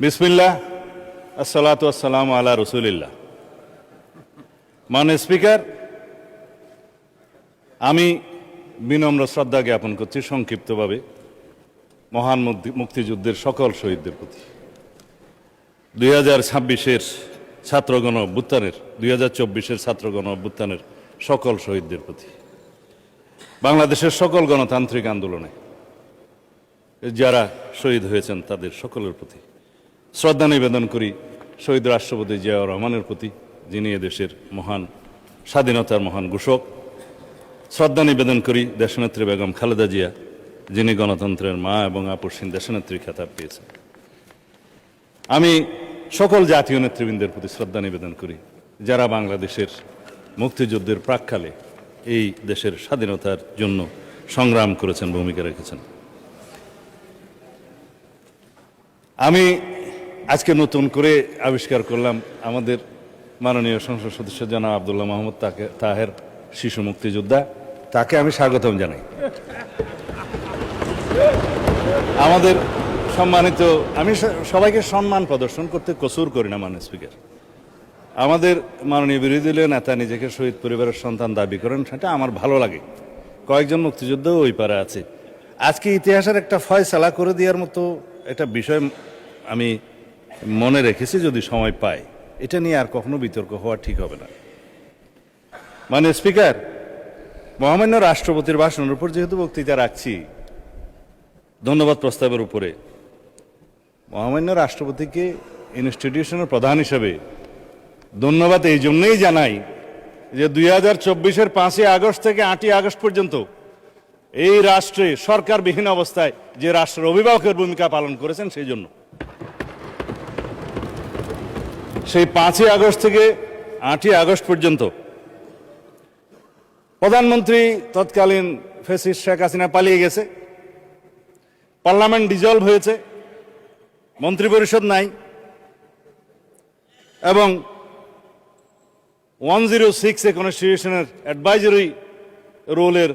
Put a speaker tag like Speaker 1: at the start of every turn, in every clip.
Speaker 1: বিসমিল্লাহ, আসসালাতু আসসালামু আলা রসুলিল্লাহ। মাননীয় স্পিকার, আমি বিনম্র শ্রদ্ধা জ্ঞাপন করছি সংক্ষিপ্তভাবে মহান মুক্তিযুদ্ধের সকল শহীদদের প্রতি। 2026-এর ছাত্রগণ অভ্যুত্থানের 2024-এর ছাত্রগণ অভ্যুত্থানের সকল শহীদদের প্রতি, বাংলাদেশের সকল গণতান্ত্রিক আন্দোলনে যারা শহীদ হয়েছেন তাদের সকলের প্রতি শ্রদ্ধা নিবেদন করি। শহীদ রাষ্ট্রপতি জিয়াউর রহমানের প্রতি, যিনি এদেশের মহান স্বাধীনতার মহান ঘোষক। শ্রদ্ধা নিবেদন করি দেশনেত্রী বেগম খালেদা জিয়া, যিনি গণতন্ত্রের মা এবং আপসহীন দেশনেত্রী খেতাব পেয়েছেন। আমি সকল জাতীয় নেতৃবৃন্দের প্রতি শ্রদ্ধা নিবেদন করি, যারা বাংলাদেশের মুক্তিযুদ্ধের প্রাক্কালে এই দেশের স্বাধীনতার জন্য সংগ্রাম করেছেন, ভূমিকা রেখেছেন। আমি আজকে নতুন করে আবিষ্কার করলাম আমাদের মাননীয় সংসদ সদস্য জনাব আব্দুল্লাহ মাহমুদ তাহের, শিশু মুক্তিযোদ্ধা। তাকে আমি স্বাগতম জানাই। আমাদের সম্মানিত, আমি সবাইকে সম্মান প্রদর্শন করতে কসুর করি না মাননীয় স্পিকার। আমাদের মাননীয় বিরোধী দলীয় নেতা নিজেকে শহীদ পরিবারের সন্তান দাবি করেন, সেটা আমার ভালো লাগে। কয়েকজন মুক্তিযোদ্ধাও ওই পারে আছে। আজকে ইতিহাসের একটা ফয়সালা করে দেওয়ার মতো একটা বিষয় আমি মনে রেখেছি, যদি সময় পাই। এটা নিয়ে আর কখনো বিতর্ক হওয়া ঠিক হবে না। মাননীয় স্পিকার, মহামান্য রাষ্ট্রপতির ভাষণের উপর যেহেতু বক্তৃতা রাখছি, ধন্যবাদ প্রস্তাবের উপরে মহামান্য রাষ্ট্রপতিকে ইনস্টিটিউশনের প্রধান হিসেবে ধন্যবাদ এই জন্যই জানাই যে 2024-এর 5ই আগস্ট থেকে 8ই আগস্ট পর্যন্ত এই রাষ্ট্রে সরকারবিহীন অবস্থায় যে রাষ্ট্রের অভিভাবকের ভূমিকা পালন করেছেন, সেই জন্য সেই 5ই আগস্ট থেকে 8ই আগস্ট পর্যন্ত প্রধানমন্ত্রী তৎকালীন ফ্যাসিস্ট শেখ হাসিনা পালিয়ে গেছে, পার্লামেন্ট ডিজলভ হয়েছে, মন্ত্রিপরিষদ নাই, এবং 106 কনস্টিটিউশনের অ্যাডভাইজারি রোলের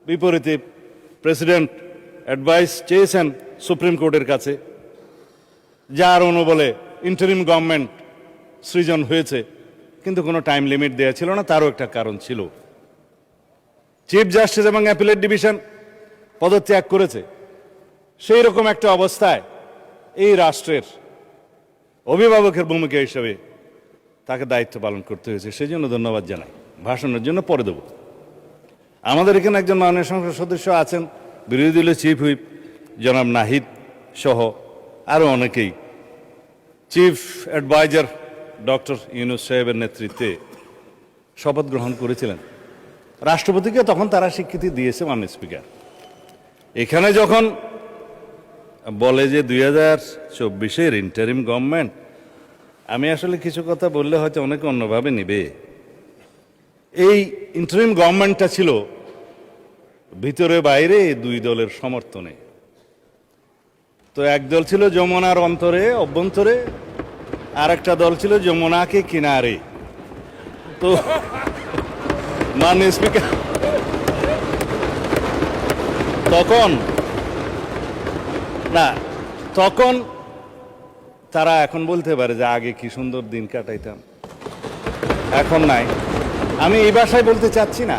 Speaker 1: বিপরীতে প্রেসিডেন্ট অ্যাডভাইস চেয়েছেন সুপ্রিম কোর্টের কাছে, যার অনুবলে ইন্টারিম গভর্নমেন্ট সৃজন হয়েছে। কিন্তু কোনো টাইম লিমিট দেওয়া ছিল না, তারও একটা কারণ ছিল। চিফ জাস্টিস এবং অ্যাপিলেট ডিভিশন পদত্যাগ করেছে। সেই রকম একটা অবস্থায় এই রাষ্ট্রের অভিভাবকের ভূমিকা হিসেবে তাকে দায়িত্ব পালন করতে হয়েছে। সেই জন্য ধন্যবাদ জানাই। ভাষণের জন্য পরে দেব। আমাদের এখানে একজন মাননীয় সংসদ সদস্য আছেন, বিরোধী দলের চিফ হুইপ জনাব নাহিদ সহ আরও অনেকেই চিফ অ্যাডভাইজার ডক্টর ইউনূস সাহেবের নেতৃত্বে শপথ গ্রহণ করেছিলেন। রাষ্ট্রপতিকে তখন তারা স্বীকৃতি দিয়েছে। মাননীয় স্পিকার, এখানে যখন বলে যে 2024-এর ইন্টারিম গভর্নমেন্ট, আমি আসলে কিছু কথা বললে হয়তো অনেকে অন্যভাবে নেবে। এই ইন্টারিম গভর্নমেন্টটা ছিল ভিতরে বাইরে দুই দলের সমর্থনে। তো এক দল ছিল যমুনার অভ্যন্তরে, আর একটা দল ছিল যমুনাকে কিনারে। তো মাননীয় স্পিকার, তখন তারা এখন বলতে পারে যে আগে কি সুন্দর দিন কাটাইতাম, এখন নাই। আমি এই ভাষায় বলতে চাচ্ছি না।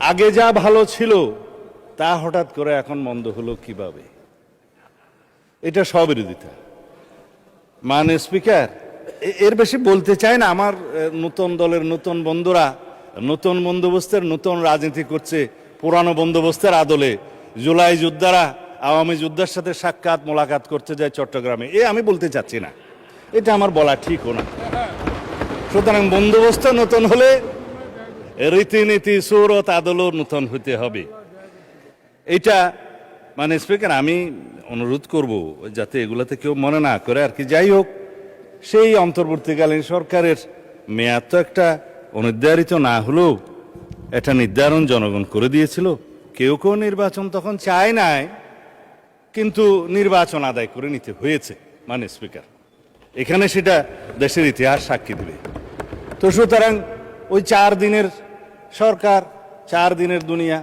Speaker 1: আগে যা ভালো ছিল তা হঠাৎ করে এখন মন্দ হলো কিভাবে, এটা স্ববিরোধিতা। মাননীয় স্পিকার, এর বেশি বলতে চাই না। আমার নতুন দলের নতুন বন্ধুরা নতুন বন্দোবস্তের নতুন রাজনীতি করছে, পুরানো বন্দোবস্তের আদলে। জুলাই যোদ্ধারা আওয়ামী যোদ্ধার সাথে সাক্ষাৎ মোলাকাত করতে যায় চট্টগ্রামে, আমি বলতে চাচ্ছি না। এটা আমার বলা ঠিকও না। সুতরাং বন্দোবস্ত নতুন হলে রীতিনীতি সুরত আদলও নতুন হতে হবে। এটা মানে স্পিকার, আমি অনুরোধ করব যাতে এগুলাতে কেউ মনে না করে আর কি। যাই হোক, সেই অন্তর্বর্তীকালীন সরকারের মেয়াদ তো একটা অনির্ধারিত না হলেও এটা নির্ধারণ জনগণ করে দিয়েছিল। কেউ কেউ নির্বাচন তখন চায় নাই, কিন্তু নির্বাচন আদায় করে নিতে হয়েছে। মানে স্পিকার, এখানে সেটা দেশের ইতিহাস সাক্ষী দেবে। তো সুতরাং ওই 4 দিনের সরকার, 4 দিনের দুনিয়া।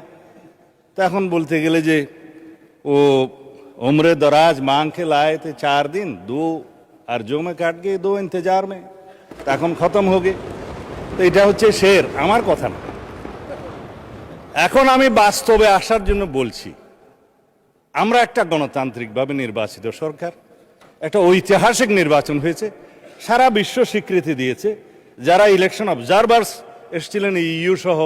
Speaker 1: তো এখন বলতে গেলে যে ও उम्र दराज मांग के लाए थे 4 दिन, 2 अर्जों में काट गए, 2 इंतजार में, এখন খতম হোগে। তো এটা হচ্ছে শের, আমার কথা না। এখন আমি বাস্তবে আসার জন্য বলছি, আমরা একটা গণতান্ত্রিকভাবে নির্বাচিত সরকার, একটা ঐতিহাসিক নির্বাচন হয়েছে, সারা বিশ্ব স্বীকৃতি দিয়েছে। যারা ইলেকশন অবজারভার্স এসেছিলেন ইইউ সহ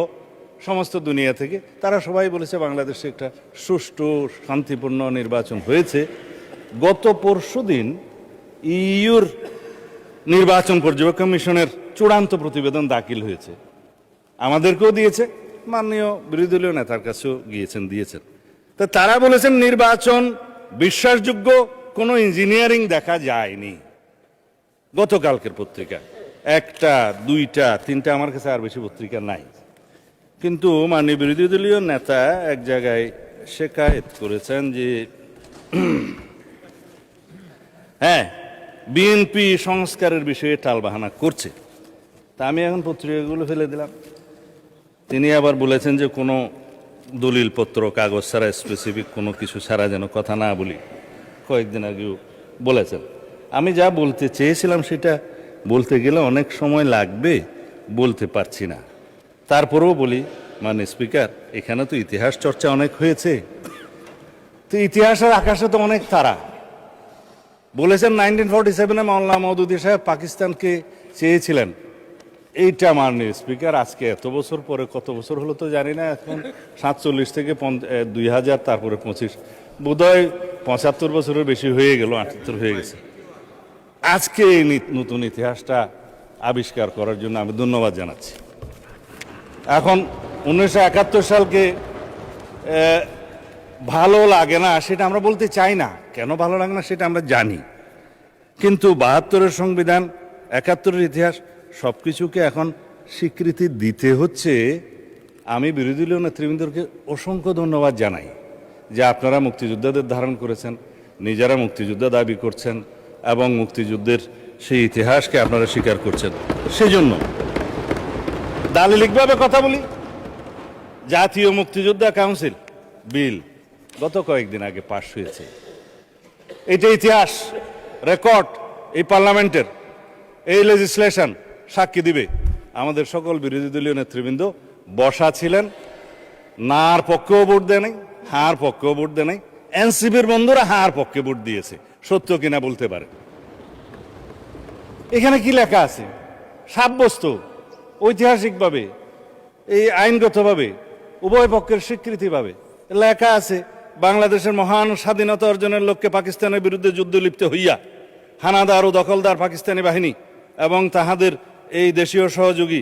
Speaker 1: সমস্ত দুনিয়া থেকে, তারা সবাই বলেছে বাংলাদেশে একটা সুষ্ঠু শান্তিপূর্ণ নির্বাচন হয়েছে। গত পরশুদিন ইইউর নির্বাচন পর্যবেক্ষণ কমিশনের চূড়ান্ত প্রতিবেদন দাখিল হয়েছে, আমাদেরকেও দিয়েছে, মাননীয় বিরোধী দলীয় নেতার কাছেও দিয়েছেন। তো তারা বলেছেন নির্বাচন বিশ্বাসযোগ্য, কোনো ইঞ্জিনিয়ারিং দেখা যায়নি। গতকালকের পত্রিকা 1টা 2টা 3টা, আমার কাছে আর বেশি পত্রিকা নাই। কিন্তু মাননীয় বিরোধী দলীয় নেতা এক জায়গায় শেকায়েত করেছেন যে হ্যাঁ, বিএনপি সংস্কারের বিষয়ে টালবাহানা করছে। তা আমি এখন পত্রিকাগুলো ফেলে দিলাম। তিনি আবার বলেছেন যে কোনো দলিলপত্র কাগজ ছাড়া, স্পেসিফিক কোনো কিছু ছাড়া যেন কথা না বলি, কয়েকদিন আগেও বলেছেন। আমি যা বলতে চেয়েছিলাম সেটা বলতে গেলে অনেক সময় লাগবে, বলতে পারছি না। তারপরেও বলি, মানে স্পিকার, এখানে তো ইতিহাস চর্চা অনেক হয়েছে, তো ইতিহাসের আকাশে তো অনেক তারা। বলেছেন 1947-এ মাওলানা মওদুদী সাহেব পাকিস্তানকে চেয়েছিলেন। এইটা মাননীয় স্পিকার, আজকে এত বছর পরে, কত বছর হলো তো জানি না, এখন 47 থেকে 2000, তারপরে 25, বোধহয় 75 বছরের বেশি হয়ে গেল, 78 হয়ে গেছে। আজকে এই নতুন ইতিহাসটা আবিষ্কার করার জন্য আমি ধন্যবাদ জানাচ্ছি। এখন 1971 সালকে ভালো লাগে না সেটা আমরা বলতে চাই না, কেন ভালো লাগে না সেটা আমরা জানি। কিন্তু 72-এর সংবিধান, 71-এর ইতিহাস, সব কিছুকে এখন স্বীকৃতি দিতে হচ্ছে। আমি বিরোধী দলীয় নেতৃবৃন্দকে অসংখ্য ধন্যবাদ জানাই যে আপনারা মুক্তিযোদ্ধাদের ধারণ করেছেন, নিজেরা মুক্তিযোদ্ধা দাবি করছেন এবং মুক্তিযুদ্ধের সেই ইতিহাসকে আপনারা স্বীকার করছেন। সেজন্য দালিলিকভাবে কথা বলি, জাতীয় মুক্তিযোদ্ধা কাউন্সিল বিল গত কয়েকদিন আগে পাশ হয়েছে। এটা ইতিহাস, রেকর্ড, এই পার্লামেন্টের এই লেজিসলেশন সাক্ষী দিবে। আমাদের সকল বিরোধী দলীয় নেতৃবৃন্দ বসা ছিলেন, নার পক্ষেও ভোট দেয় নাই, হার পক্ষেও ভোট দেয় নাই। এনসিপির বন্ধুরা হার পক্ষে ভোট দিয়েছে, সত্য কিনা বলতে পারে। এখানে কি লেখা আছে? সাব্যস্ত ঐতিহাসিকভাবে, এই আইনগতভাবে, উভয় পক্ষের স্বীকৃতি পাবে লেখা আছে, বাংলাদেশের মহান স্বাধীনতা অর্জনের লক্ষ্যে পাকিস্তানের বিরুদ্ধে যুদ্ধ লিপ্ত হইয়া হানাদার ও দখলদার পাকিস্তানি বাহিনী এবং তাহাদের এই দেশীয় সহযোগী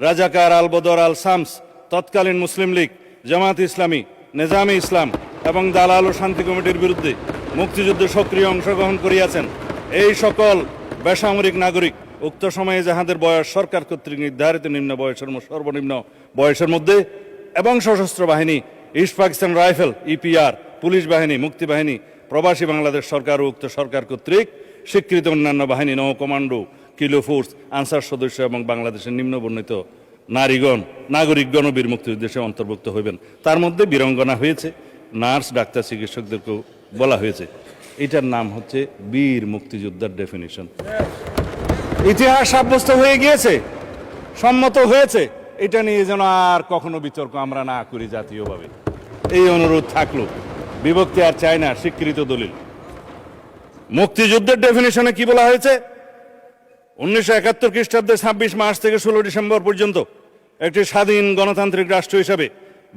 Speaker 1: রাজাকার আল বদর আল শামস, তৎকালীন মুসলিম লীগ, জামাত ইসলামী, নেজামে ইসলাম এবং দালাল ও শান্তি কমিটির বিরুদ্ধে মুক্তিযুদ্ধে সক্রিয় অংশগ্রহণ করিয়াছেন। এই সকল বেসামরিক নাগরিক উক্ত সময়ে যাহাদের বয়স সরকার কর্তৃক নির্ধারিত নিম্ন বয়সের সর্বনিম্ন বয়সের মধ্যে এবং সশস্ত্র বাহিনী, east Pakistan rifle, EPR, police বাহিনী, মুক্তি বাহিনী, প্রবাসী বাংলাদেশ সরকার ও উক্ত সরকার কর্তৃক স্বীকৃত অন্যান্য বাহিনী, নৌ কমান্ডো, কিলো ফোর্স, আনসার সদস্য এবং বাংলাদেশের নিম্ন বর্ণিত নাগরিকগণ বীর মুক্তিযুদ্ধে অন্তর্ভুক্ত হইবেন। তার মধ্যে বীরঙ্গনা হয়েছে, নার্স, ডাক্তার, চিকিৎসকদেরকেও বলা হয়েছে। এটার নাম হচ্ছে বীর মুক্তিযোদ্ধার ডেফিনিশন। ইতিহাস সাব্যস্ত হয়ে গিয়েছে, সম্মত হয়েছে। এটা নিয়ে যেন আর কখনো বিতর্ক আমরা না করি জাতীয়ভাবে, এই অনুরোধ থাকলো। বিভক্তি আর চাই না, স্বীকৃত দলিল। মুক্তিযুদ্ধের ডেফিনিশনে কি বলা হয়েছে? 1971 খ্রিস্টাব্দে 26 মার্চ থেকে 16 ডিসেম্বর পর্যন্ত একটি স্বাধীন গণতান্ত্রিক রাষ্ট্র হিসাবে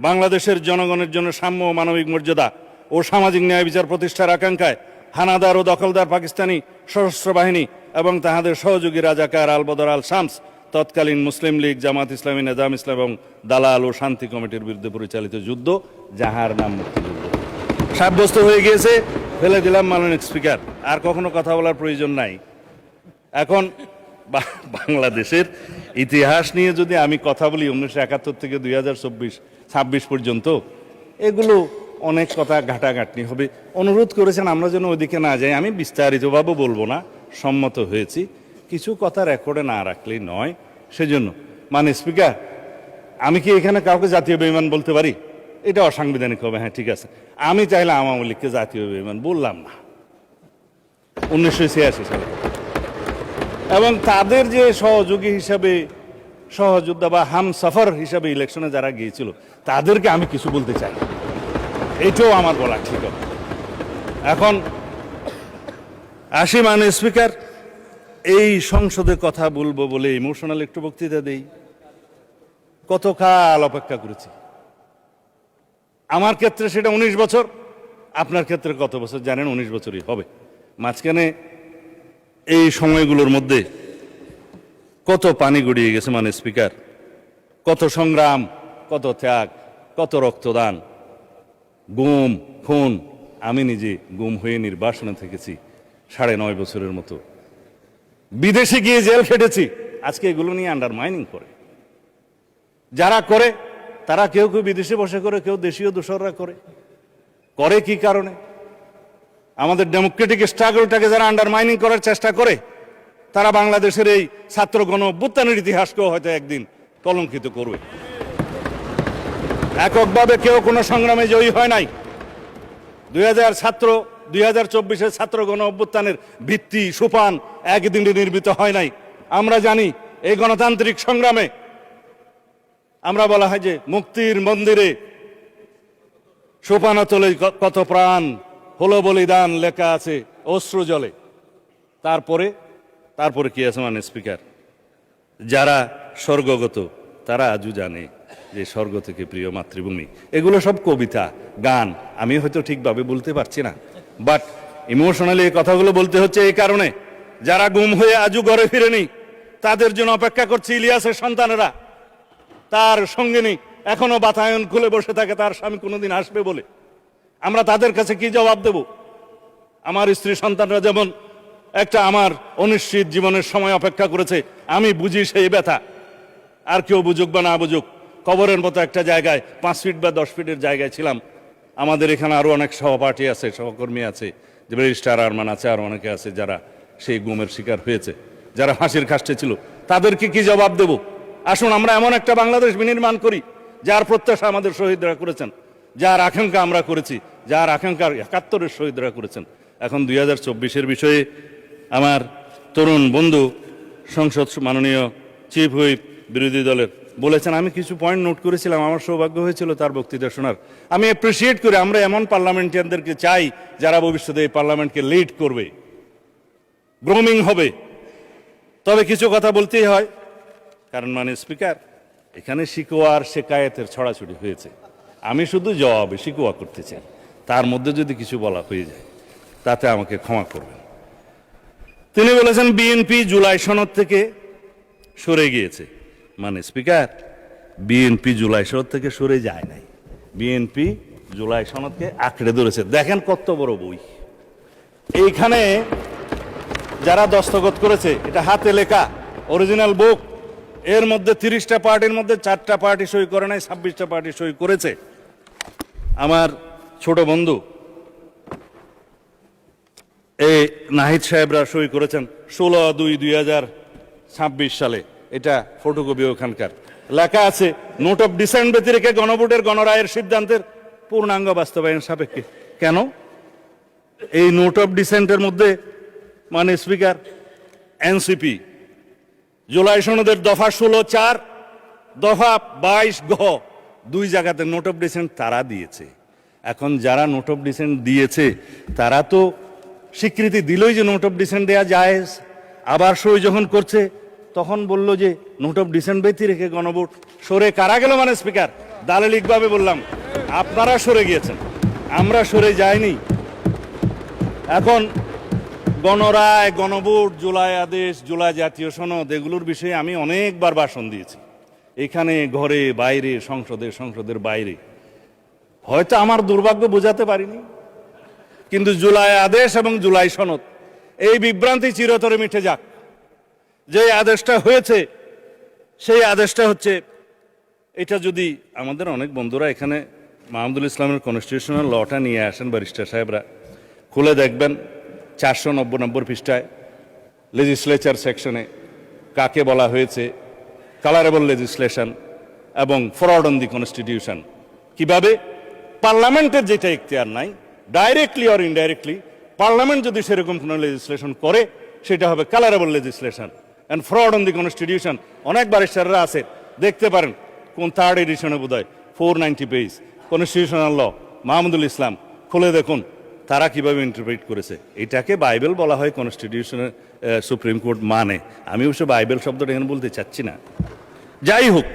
Speaker 1: বাংলাদেশের জনগণের জন্য সাম্য, মানবিক মর্যাদা ও সামাজিক ন্যায় বিচার প্রতিষ্ঠার আকাঙ্ক্ষায় হানাদার ও দখলদার পাকিস্তানি সশস্ত্র বাহিনী এবং তাহাদের সহযোগী রাজাকার আল বদর আল শামস, তৎকালীন মুসলিম লীগ, জামাত ইসলামী, নেজাম ইসলাম এবং দালাল ও শান্তি কমিটির বিরুদ্ধে পরিচালিত যুদ্ধ, যাহার নাম মুক্তিযুদ্ধ, সাব্যস্ত হয়ে গিয়েছে। ফেলে দিলাম মাননীয় স্পিকার, আর কখনো কথা বলার প্রয়োজন নাই। এখন বাংলাদেশের ইতিহাস নিয়ে যদি আমি কথা বলি 1971 থেকে 2026 পর্যন্ত, এগুলো অনেক কথা ঘাটাঘাটনি হবে। অনুরোধ করেছেন আমরা যেন ওইদিকে না যাই। আমি বিস্তারিতভাবে বলবো না, সম্মত হয়েছি। কিছু কথা রেকর্ডে না রাখলেই নয়। সেজন্য মানে স্পিকার, আমি কি এখানে কাউকে জাতীয় বেঈমান বলতে পারি? এটা অসাংবিধানিক হবে, হ্যাঁ ঠিক আছে। আমি চাইলে আওয়ামী লীগকে জাতীয় বেঈমান বললাম না 1986 সালে, এবং তাদের যে সহযোগী হিসাবে, সহযোদ্ধা বা হামসফর হিসাবে ইলেকশনে যারা গিয়েছিল তাদেরকে আমি কিছু বলতে চাই, এটাও আমার বলা ঠিক হবে। এখন আসি মাননীয় স্পিকার, এই সংসদে কথা বলবো বলে ইমোশনাল একটু বক্তৃতা দেই। কতকাল অপেক্ষা করেছি, আমার ক্ষেত্রে সেটা 19 বছর, আপনার ক্ষেত্রে কত বছর জানেন? 19 বছরই হবে। মাঝখানে এই সময়গুলোর মধ্যে কত পানি গড়িয়ে গেছে মাননীয় স্পিকার, কত সংগ্রাম, কত ত্যাগ, কত রক্তদান, গুম খুন। আমি নিজে গুম হয়ে নির্বাসনে থেকেছি 9.5 বছরের মতো, বিদেশে গিয়ে জেল খেটেছি। আজকে এগুলো নিয়ে আন্ডারমাইনিং করে যারা করে, তারা কেউ কেউ বিদেশে বসে করে, কেউ দেশীয় দোসররা করে। করে কি কারণে? আমাদের ডেমোক্রেটিক স্ট্রাগলটাকে যারা আন্ডারমাইনিং করার চেষ্টা করে, তারা বাংলাদেশের এই ছাত্র গণ অভ্যুত্থানের ইতিহাসকেও হয়তো একদিন কলঙ্কিত করবে। এককভাবে কেউ কোনো সংগ্রামে জয়ী হয় নাই। 2024-এর ছাত্র গণ অভ্যুত্থানের ভিত্তি সোপান একদিনে নির্মিত হয় নাই। আমরা জানি এই গণতান্ত্রিক সংগ্রামে আমরা বলা হয় যে মুক্তির মন্দিরে সোপানতলে কত প্রাণ হলো বলিদান লেখা আছে অশ্রু জলে। তারপরে কি আছে মাননীয় স্পিকার, যারা স্বর্গগত তারা আজও জানে যে স্বর্গ থেকে প্রিয় মাতৃভূমি। এগুলো সব কবিতা, গান, আমি হয়তো ঠিকভাবে বলতে পারছি না, বাট ইমোশনালি এই কথাগুলো বলতে হচ্ছে এই কারণে, যারা গুম হয়ে আজও ঘরে ফিরেনি তাদের জন্য অপেক্ষা করছে ইলিয়াসের সন্তানেরা। তার সঙ্গিনী এখনো বাতায়ন খুলে বসে থাকে তার স্বামী কোনোদিন আসবে বলে। আমরা তাদের কাছে কি জবাব দেব? আমার স্ত্রী সন্তানরা যেমন একটা আমার অনিশ্চিত জীবনের সময় অপেক্ষা করেছে, আমি বুঝি সেই ব্যথা। আর কেউ বুঝুক বা না বুঝুক, কবরের মতো একটা জায়গায় 5 ফিট বা 10 ফিটের জায়গায় ছিলাম। আমাদের এখানে আরো অনেক সহপাঠী আছে, সহকর্মী আছে, যে ব্যারিস্টার আরমান আছে, আর অনেকে আছে যারা সেই গুমের শিকার হয়েছে, যারা ফাঁসির কাস্টে ছিল। তাদেরকে কি জবাব দেব? আসুন আমরা এমন একটা বাংলাদেশ বিনির্মাণ করি যার প্রত্যাশা আমাদের শহীদরা করেছেন, যার আকাঙ্ক্ষা আমরা করেছি, যার আকাঙ্ক্ষার 71-এর শহীদরা করেছেন। এখন 2024-এর বিষয়ে আমার তরুণ বন্ধু সংসদ মাননীয় চিফ হুইপ বিরোধী দলের বলেছেন, আমি কিছু পয়েন্ট নোট করেছিলাম, আমার সৌভাগ্য হয়েছিল তার বক্তৃতা শোনার। আমি অ্যাপ্রিসিয়েট করি, আমরা এমন পার্লামেন্টারিয়ানদেরকে চাই যারা ভবিষ্যতে এই পার্লামেন্টকে লিড করবে, গ্রোমিং হবে। তবে কিছু কথা বলতেই হয়, কারণ মানে স্পিকার, এখানে শিকোয়ার শেকায়েতের ছড়াছড়ি হয়েছে। আমি শুধু জবাবে শিকোয়া করতে চাই, তার মধ্যে যদি কিছু বলা হয়ে যায় তাতে আমাকে ক্ষমা করবেন। তিনি বলেছেন বিএনপি জুলাই সনদ থেকে সরে গিয়েছে। মানে স্পিকার, বিএনপি জুলাই সনদ থেকে সরে যায় নাই, বিএনপি জুলাই সনদকে আঁকড়ে ধরেছে। দেখেন কত বড় বই, এইখানে যারা দস্তখত করেছে, এটা হাতে লেখা অরিজিনাল বুক। এর মধ্যে 30টা পার্টির মধ্যে 4টা পার্টি সই করে নাই, 26টা পার্টি সই করেছে। আমার ছোট বন্ধু এই নাহিদ সাহেবরা সই করেছেন 16/2/2026 সালে। এটা ফটোকপি ওখানকার লেখা আছে, নোট অফ ডিসেন্ট ব্যতিরেকে গণভোটের গণরায়ের সিদ্ধান্তের পূর্ণাঙ্গ বাস্তবায়ন সাপেক্ষে। কেন এই নোট অফ ডিসেন্টের মধ্যে মানে স্পিকার, এনসিপি জুলাই সনদের দফা 16(4), দফা 22(ঘ), 2 জায়গাতে নোট অফ ডিসেন্ট তারা দিয়েছে। এখন যারা নোট অফ ডিসেন্ট দিয়েছে তারা তো স্বীকৃতি দিলই যে নোট অফ ডিসেন্ট দেওয়া জায়েজ, আবার সই যখন করছে তখন বলল যে নোট অফ ডিসেন্ট ব্যতি রেখে গণভোট। সরে কারা গেল মানে স্পিকার? দালালিকভাবে বললাম, আপনারা সরে গিয়েছেন, আমরা সরে যাইনি। এখন গণরায়, গণভোট, জুলাই আদেশ, জুলাই জাতীয় সনদ, এগুলোর বিষয়ে আমি অনেকবার ভাষণ দিয়েছি, এখানে, ঘরে, বাইরে, সংসদের বাইরে। হয়তো আমার দুর্ভাগ্য বোঝাতে পারিনি, কিন্তু জুলাই আদেশ এবং জুলাই সনদ, এই বিভ্রান্তি চিরতরে মিটে যাক। যে আদেশটা হয়েছে সেই আদেশটা হচ্ছে, এটা যদি আমাদের অনেক বন্ধুরা এখানে মাহমুদুল ইসলামের কনস্টিটিউশনাল লটা নিয়ে আসেন, ব্যারিস্টার সাহেবরা খুলে দেখবেন 490 নম্বর পৃষ্ঠায় লেজিসলেচার সেকশনে কাকে বলা হয়েছে কালারেবল লেজিসলেশন এবং ফ্রড অন দি কনস্টিটিউশন। কিভাবে পার্লামেন্টের যেটা ইখতিয়ার নাই, ডাইরেক্টলি অর ইনডাইরেক্টলি পার্লামেন্ট যদি সেরকম কোনো লেজিসলেশন করে সেটা হবে colourable legislation and fraud on the constitution. অনেক ব্যারিস্টাররা আছে, দেখতে পারেন কোন 3rd এডিশনে বোধহয় 490 পেজ কনস্টিটিউশনাল ল, মাহমুদুল ইসলাম খুলে দেখুন তারা কিভাবে ইন্টারপ্রিট করেছে। এটাকে বাইবেল বলা হয় কনস্টিটিউশনের, সুপ্রিম কোর্ট মানে। আমি অবশ্য বাইবেল শব্দটা এখানে বলতে চাচ্ছি না। যাই হোক,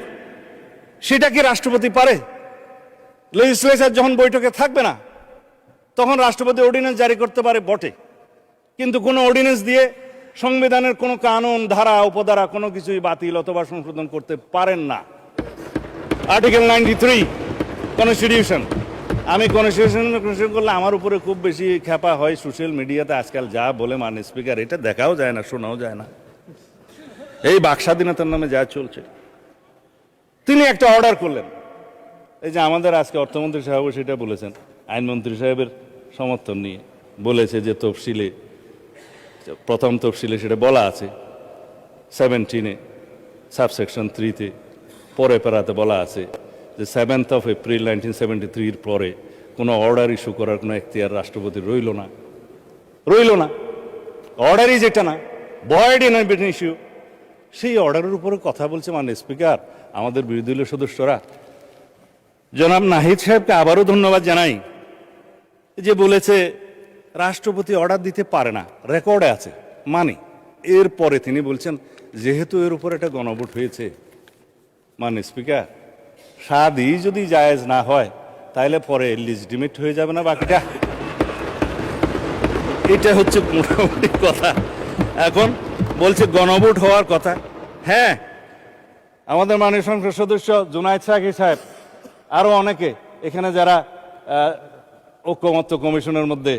Speaker 1: সেটা কি রাষ্ট্রপতি পারে? লেজিসলেচার যখন বৈঠকে থাকবে না তখন রাষ্ট্রপতি অর্ডিন্যান্স জারি করতে পারে বটে, কিন্তু কোনো অর্ডিন্যান্স দিয়ে সংবিধানের কোনো কানুন, ধারা, উপধারা কোনো কিছুই বাতিল অথবা সংশোধন করতে পারেন না। Article 93 constitution. আমি কনস্টিটিউশন করলে আমার উপরে খুব বেশি খ্যাপা হয় সোশ্যাল মিডিয়াতে আজকাল, যা বলে মাননীয় স্পিকার, এটা দেখাও যায় না, শোনাও যায় না। এই বাক স্বাধীনতার নামে যা চলছে। তিনি একটা অর্ডার করলেন, এই যে আমাদের আজকে অর্থমন্ত্রী সাহেব সেটা বলেছেন, আইনমন্ত্রী সাহেবের সমর্থন নিয়ে বলেছে যে তফসিলে, প্রথম তফসিলে সেটা বলা আছে 17-এ সাবসেকশন 3-তে, পরে পেরাতে বলা আছে যে 7th of April 1973 পরে কোনো অর্ডার ইস্যু করার কোনো এখতিয়ার রাষ্ট্রপতির রইল না। অর্ডারই যেটা না, ভয়েড ইন ইস্যু, সেই অর্ডারের উপরে কথা বলছে মাননীয় স্পিকার আমাদের বিরোধী দলীয় সদস্যরা। জনাব নাহিদ সাহেবকে আবারও ধন্যবাদ জানাই যে বলেছে রাষ্ট্রপতি অর্ডার দিতে পারে না, রেকর্ডে আছে, মানে এরপরে তিনি বলছেন যেহেতু এর উপর একটা গণভোট হয়েছে মাননীয় স্পিকার, সাদই যদি জায়েজ না হয় তাহলে পরে লিজিটিমেট হয়ে যাবে না বাকিটা। এটা হচ্ছে মোটামুটি কথা। এখন বলছে গণভোট হওয়ার কথা। হ্যাঁ, আমাদের মাননীয় সংসদ সদস্য জুনায়েদ সাকি সাহেব, আরো অনেকে এখানে যারা ঐকমত্য কমিশনের মধ্যে,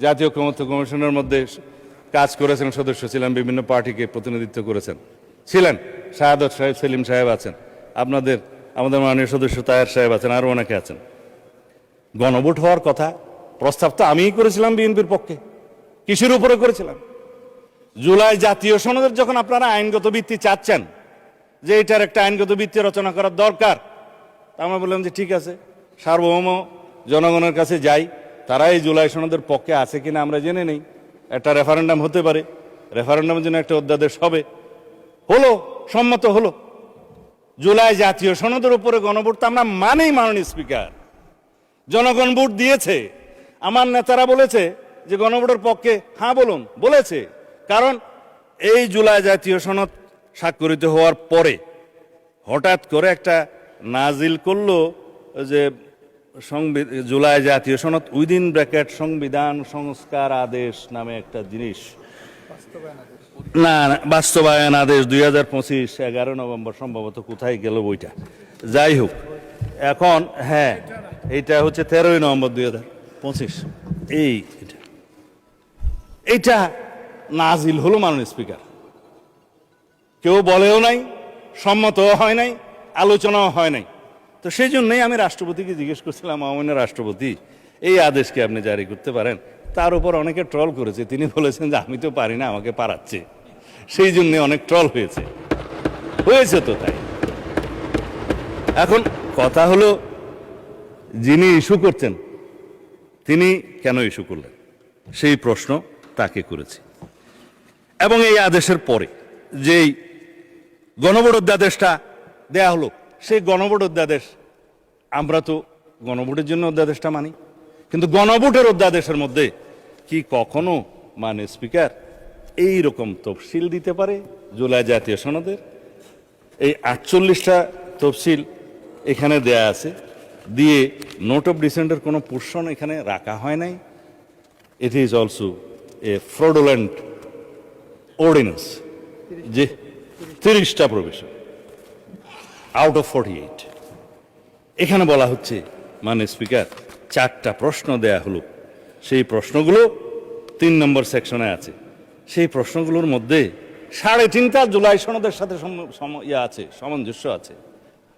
Speaker 1: জাতীয় ঐকমত্য কমিশনের মধ্যে কাজ করেছেন, সদস্য ছিলেন, বিভিন্ন পার্টিকে প্রতিনিধিত্ব ছিলেন, শাহাদত সাহেব, সেলিম সাহেব আছেন, আমাদের মাননীয় সদস্য তাহের সাহেব আছেন, আরো অনেকে আছেন। গণভোট হওয়ার কথা প্রস্তাব তো আমিই করেছিলাম বিএনপির পক্ষে। কিসের উপরে করেছিলাম? জুলাই জাতীয় সনদের যখন আপনারা আইনগত ভিত্তি চাচ্ছেন যে এটার একটা আইনগত ভিত্তি রচনা করার দরকার, আমরা বললাম যে ঠিক আছে, সার্বভৌম জনগণের কাছে যাই, তারা এই জুলাই সনদের পক্ষে আছে কিনা আমরা জেনে নেই, একটা রেফারেন্ডাম হতে পারে, রেফারেন্ডামের জন্য একটা অধ্যাদেশ হবে, হলো, সম্মত হলো। জুলাই জাতীয় সনদের উপরে গণভোট তো আমরা মানেই মাননীয় স্পিকার। জনগণ ভোট দিয়েছে, আমার নেতারা বলেছে যে গণভোটের পক্ষে হ্যাঁ বলুন, বলেছে। কারণ এই জুলাই জাতীয় সনদ স্বাক্ষরিত হওয়ার পরে হঠাৎ করে একটা নাজিল করলো যে জুলাই জাতীয় সনদ উইদিন ব্র্যাকেট সংবিধান সংস্কার আদেশ নামে একটা জিনিস, না বাস্তবায়ন আদেশ 2025 11 নভেম্বর সম্ভবত, কোথায় গেল বইটা, যাই হোক। এখন হ্যাঁ, এইটা হচ্ছে 13 নভেম্বর 2025। এইটা নাজিল হলো মাননীয় স্পিকার, কেউ বলেও নাই, সম্মতও হয় নাই, আলোচনাও হয় নাই। তো সেই জন্যই আমি রাষ্ট্রপতিকে জিজ্ঞেস করছিলাম, মাননীয় রাষ্ট্রপতি এই আদেশকে আপনি জারি করতে পারেন? তার উপর অনেকে ট্রল করেছে, তিনি বলেছেন যে আমি তো পারি না, আমাকে পারাচ্ছে, সেই জন্য অনেক ট্রল হয়েছে তো তাই। এখন কথা হলো যিনি ইস্যু করছেন তিনি কেন ইস্যু করলেন, সেই প্রশ্ন তাকে করেছি। এবং এই আদেশের পরে যেই গণভোট অধ্যাদেশটা দেয়া হলো, সেই গণভোট অধ্যাদেশ, আমরা তো গণভোটের জন্য অধ্যাদেশটা মানি, কিন্তু গণভোটের অধ্যাদেশের মধ্যে কি কখনো মানে স্পিকার এই রকম তফসিল দিতে পারে জুলাই জাতীয় সনদের? এই 48টা তফসিল এখানে দেয়া আছে, দিয়ে নোট অফ ডিসেন্টের কোনো পোর্শন এখানে রাখা হয় নাই। It is also a fraudulent ordinance, যে 30টা প্রভিশন আউট অফ 48। এখানে বলা হচ্ছে মানে স্পিকার 4টা প্রশ্ন দেয়া হলো, সেই প্রশ্নগুলো 3 নম্বর সেকশনে আছে। সেই প্রশ্নগুলোর মধ্যে 3.5টা জুলাই সনদের সাথে সামঞ্জস্য আছে,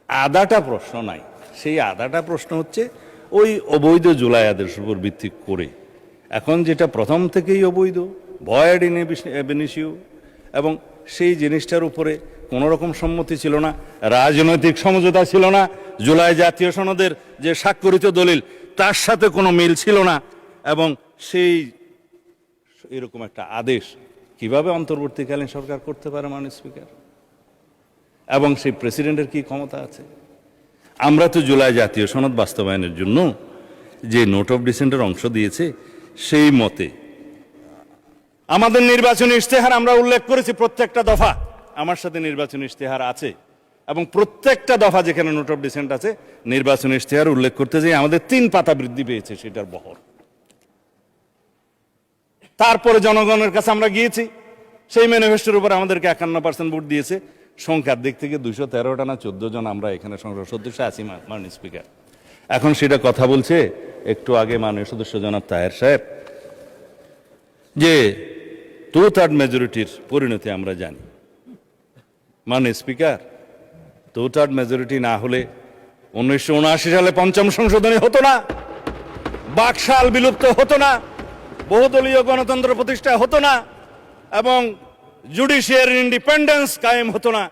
Speaker 1: আধাটা প্রশ্ন নাই। সেই আধাটা প্রশ্ন হচ্ছে ওই অবৈধ জুলাই আদেশের উপর ভিত্তি করে। এখন যেটা প্রথম থেকেই অবৈধ, ভয়েড ইন ইস্যু, এবং সেই জিনিসটার উপরে কোনো রকম সম্মতি ছিল না, রাজনৈতিক সমঝোতা ছিল না। জুলাই জাতীয় সনদের যে স্বাক্ষরিত দলিল তার সাথে কোনো মিল ছিল না, এবং সেই এরকম একটা আদেশ কিভাবে অন্তর্বর্তীকালীন সরকার করতে পারে মাননীয় স্পিকার? এবং সেই প্রেসিডেন্টের কি ক্ষমতা আছে? আমরা তো জুলাই জাতীয় সনদ বাস্তবায়নের জন্য যে নোট অফ ডিসেন্টের অংশ দিয়েছে, সেই মতে আমাদের নির্বাচনী ইশতেহার আমরা উল্লেখ করেছি প্রত্যেকটা দফা। আমার সাথে নির্বাচনী ইশতেহার আছে, এবং প্রত্যেকটা দফা যেখানে নোট অফ ডিসেন্ট আছে নির্বাচনী ইশতেহার উল্লেখ করতে যাই আমাদের 3 পাতা বৃদ্ধি পেয়েছে সেটার বহর। তারপরে জনগণের কাছে আমরা গিয়েছি, সেই ম্যানিফেস্টোর উপর আমাদেরকে 51% ভোট দিয়েছে। সংখ্যার দিক থেকে 213টা না 14 জন আমরা এখানে সংসদ সদস্য আছি মাননীয় স্পিকার। এখন সেটা কথা বলছে একটু আগে মাননীয় সদস্য জনাব তাহের সাহেব, যে 2/3 মেজরিটির পরিণতি আমরা জানি। মাননীয় স্পিকার, 2/3 মেজরিটি না হলে 1979 সালে 5ম সংশোধনী হতো না, বাকশাল বিলুপ্ত হতো না, বহুদলীয় গণতন্ত্র প্রতিষ্ঠা হতো না, এবং জুডিশিয়ারি ইন্ডিপেন্ডেন্স কায়েম হতো না,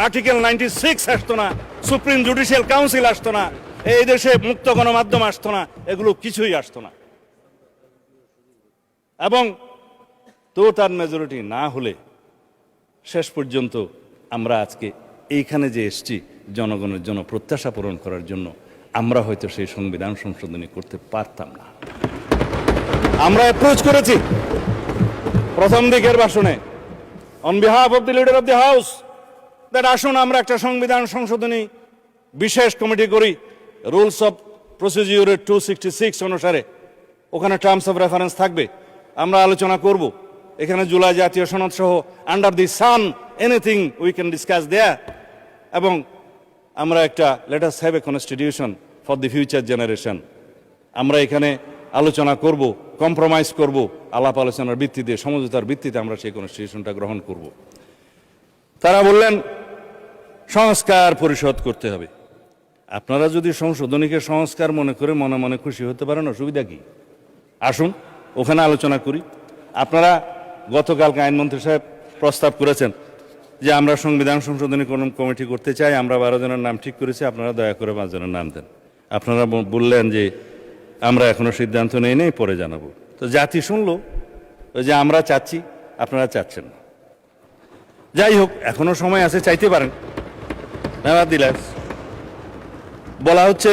Speaker 1: আর্টিকেল 96 আসতো না, সুপ্রিম জুডিশিয়াল কাউন্সিল আসতো না, এই দেশে মুক্ত গণমাধ্যম আসতো না, এগুলো কিছুই আসতো না। এবং 2/3 মেজরিটি না হলে শেষ পর্যন্ত আমরা আজকে এইখানে যে এসছি জনগণের জন্য প্রত্যাশা পূরণ করার জন্য, আমরা হয়তো সেই সংবিধান সংশোধনী করতে পারতাম না। আমরা অ্যাপ্রোচ করেছি প্রথম দিকের ভাষণে on behalf of the leader of the house, that আসুন আমরা একটা সংবিধান সংশোধনী বিশেষ কমিটি করি, রুলস অফ প্রসিডিউরের 266 অনুসারে। ওখানে টার্মস অফ রেফারেন্স থাকবে, আমরা আলোচনা করব। এখানে জুলাই জাতীয় সনদ সহ under the sun anything we can discuss there. এবং আমরা একটা let us have a constitution for the future generation. আমরা এখানে আলোচনা করব, কম্প্রোমাইজ করব, আলাপ আলোচনার ভিত্তিতে, সমঝোতার ভিত্তিতে আমরা সেই কনস্টিটিউশনটা গ্রহণ করব। তারা বললেন সংস্কার পরিষদ করতে হবে। আপনারা যদি সংশোধনীকে সংস্কার মনে করে মনে মনে খুশি হতে পারেন, অসুবিধা কি? আসুন ওখানে আলোচনা করি। আপনারা গতকালকে আইনমন্ত্রী সাহেব প্রস্তাব করেছেন যে আমরা সংবিধান সংশোধনী কোন কমিটি করতে চাই, আমরা 12 জনের নাম ঠিক করেছি, আপনারা দয়া করে 5 জনের নাম দেন। আপনারা বললেন যে আমরা এখনো সিদ্ধান্ত নেই, পরে জানাবো। তো জাতি শুনলো যে আমরা চাচ্ছি, আপনারা চাচ্ছেন না। যাই হোক, এখনো সময় আছে, চাইতে পারেন। নেভারদিলেস বলা হচ্ছে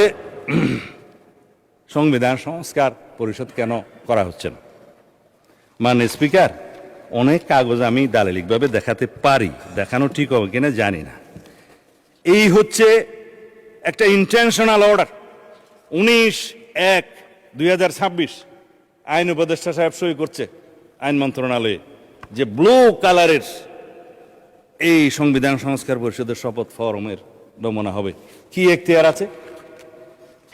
Speaker 1: সংবিধান সংস্কার পরিষদ কেন করা হচ্ছে না। মাননীয় স্পিকার, অনেক কাগজ আমি দালিলিকভাবে দেখাতে পারি, দেখানো ঠিক হবে কিনা জানি না। এই হচ্ছে একটা ইন্টেনশনাল অর্ডার 19/1/2026 আইন উপদেষ্টা সাহেব সই করছে আইন মন্ত্রণালয়ে, যে ব্লু কালারের এই সংবিধান সংস্কার পরিষদের শপথ ফরমের নমুনা হবে। কি এখতিয়ার আছে?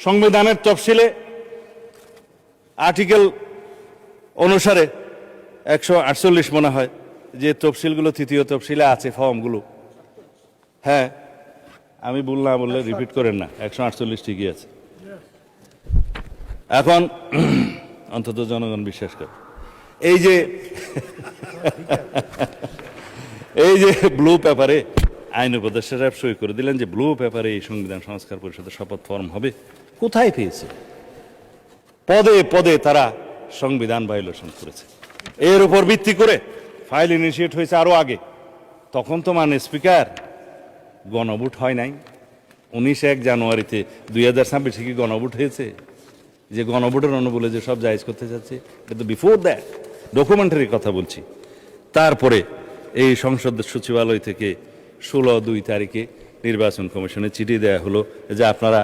Speaker 1: সংবিধানের তফসিলে আর্টিকেল অনুসারে 148 মনে হয় যে তফসিলগুলো 3য় তফসিলে আছে, ফর্মগুলো। হ্যাঁ, আমি ভুল না বললে রিপিট করেন না, 148 ঠিকই আছে। এখন অন্তত জনগণ বিশ্বাস করে এই যে ব্লু পেপারে আইন উপদেষ্টা সাহেব সই করে দিলেন যে ব্লু পেপারে এই সংবিধান সংস্কার পরিষদের শপথ ফর্ম হবে। কোথায় পেয়েছে? পদে পদে তারা সংবিধান ভায়োলেশন করেছে। এর উপর ভিত্তি করে ফাইল ইনিশিয়েট হয়েছে আরো আগে। তখন তো মাননীয় স্পিকার গণভোট হয় নাই। 19 জানুয়ারিতে 2026 কি গণভোট হয়েছে? যে গণভোটের অনুবলে যে সব জায়েজ করতে যাচ্ছে, এটা তো বিফোর দ্যাট, ডকুমেন্টারি কথা বলছি। তারপরে এই সংসদ সচিবালয় থেকে 16/2 তারিখে নির্বাচন কমিশনে চিঠি দেওয়া হলো যে আপনারা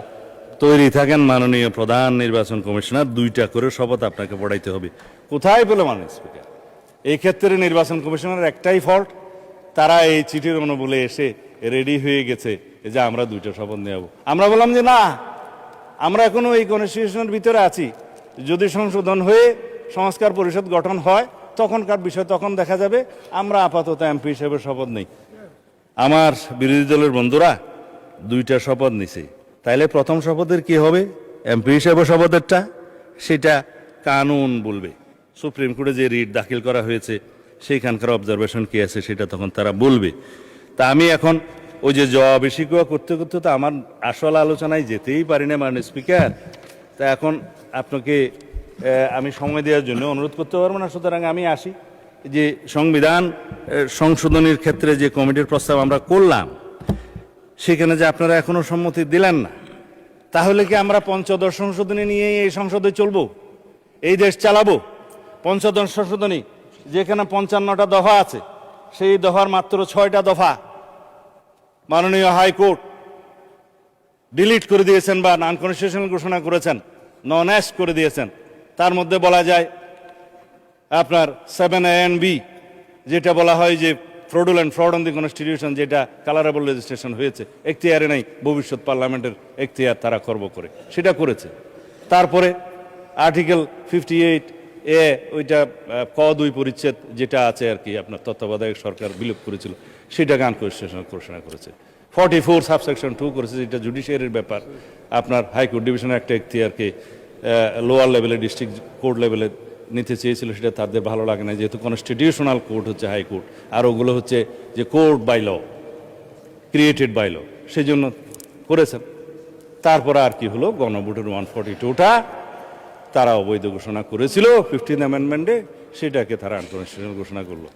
Speaker 1: তৈরি থাকেন মাননীয় প্রধান নির্বাচন কমিশনার, 2টা করে শপথ আপনাকে পড়াইতে হবে। কোথায় পেল মাননীয় স্পিকার? এই ক্ষেত্রে নির্বাচন কমিশনের একটাই ফল্ট, তারা এই চিঠির অনুবলে এসে রেডি হয়ে গেছে যে আমরা 2টা শপথ নেব। আমরা বললাম যে না, আমরা এখনো এই কনস্টিটিউশনের ভিতরে আছি, যদি সংশোধন হয়ে সংস্কার পরিষদ গঠন হয় তখনকার বিষয় তখন দেখা যাবে, আমরা আপাতত এমপি হিসেবে শপথ নেই। আমার বিরোধী দলের বন্ধুরা 2টা শপথ নিছে, তাইলে প্রথম শপথের কি হবে? এমপি হিসেবে শপথেরটা সেটা কানুন বলবে। সুপ্রিম কোর্টে যে রিট দাখিল করা হয়েছে সেইখানকার অবজারভেশন কি আছে সেটা তখন তারা বলবে। তা আমি এখন ওই যে জবাবে শিকুয়া করতে করতে তো আমার আসল আলোচনায় যেতেই পারি না মাননীয় স্পিকার। তা এখন আপনাকে আমি সময় দেওয়ার জন্য অনুরোধ করতে পারবো না, সুতরাং আমি আসি যে সংবিধান সংশোধনের ক্ষেত্রে যে কমিটির প্রস্তাব আমরা করলাম সেখানে যে আপনারা এখনো সম্মতি দিলেন না, তাহলে কি আমরা পঞ্চদশ সংশোধনী নিয়ে এই সংসদে চলবো, এই দেশ চালাবো? পঞ্চদশ সংশোধনী যেখানে 55টা দফা আছে, সেই দফার মাত্র 6টা দফা মাননীয় হাইকোর্ট ডিলিট করে দিয়েছেন বা নন কনস্টিটিউশনাল ঘোষণা করেছেন, নন অ্যাস্ট করে দিয়েছেন। তার মধ্যে বলা যায় আপনার 7A and B, যেটা বলা হয় যে ফ্রড অন দি কনস্টিটিউশন, যেটা কালারেবল রেজিস্ট্রেশন হয়েছে, এখতিয়ারে নাই, ভবিষ্যৎ পার্লামেন্টের এখতিয়ার তারা করব করে, সেটা করেছে। তারপরে আর্টিকেল 58A, ওইটা ক 2 পরিচ্ছেদ যেটা আছে আর কি, আপনার তত্ত্বাবধায়ক সরকার বিলোপ করেছিল, সেটাকে আনকনস্টিটিউশনাল ঘোষণা করেছে। 44 সাবসেকশন 2 করেছে, যেটা জুডিশিয়ারির ব্যাপার, আপনার হাইকোর্ট ডিভিশনের একটা এখতিয়ারকে লোয়ার লেভেলে ডিস্ট্রিক্ট কোর্ট লেভেলে নিতে চেয়েছিল, সেটা তাদের ভালো লাগে না, যেহেতু কনস্টিটিউশনাল কোর্ট হচ্ছে হাইকোর্ট, আর ওগুলো হচ্ছে যে court by law, created by law, সেই জন্য করেছেন। তারপরে আর কি হলো, গণভোটের 142টা তারা অবৈধ ঘোষণা করেছিল 15th অ্যামেন্ডমেন্টে, সেটাকে তারা আনকনস্টিটিউশনাল ঘোষণা করলো।